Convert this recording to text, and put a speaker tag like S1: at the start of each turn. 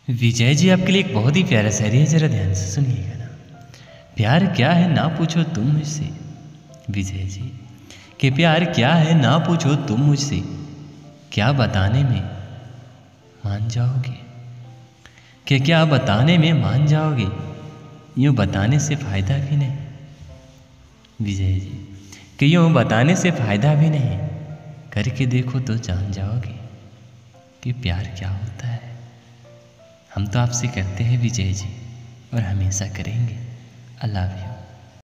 S1: विजय जी आपके लिए एक बहुत ही प्यारा शायरी है, ज़रा ध्यान से सुनिएगा ना। प्यार क्या है ना पूछो तुम मुझसे, विजय जी कि प्यार क्या है ना पूछो तुम मुझसे, क्या बताने में मान जाओगे, कि क्या बताने में मान जाओगे, यूँ बताने से फ़ायदा भी नहीं, विजय जी कि यूँ बताने से फ़ायदा भी नहीं, करके देखो तो जान जाओगे कि प्यार क्या होता है। हम तो आपसे करते हैं विजय जी, और हमेशा करेंगे। I love you.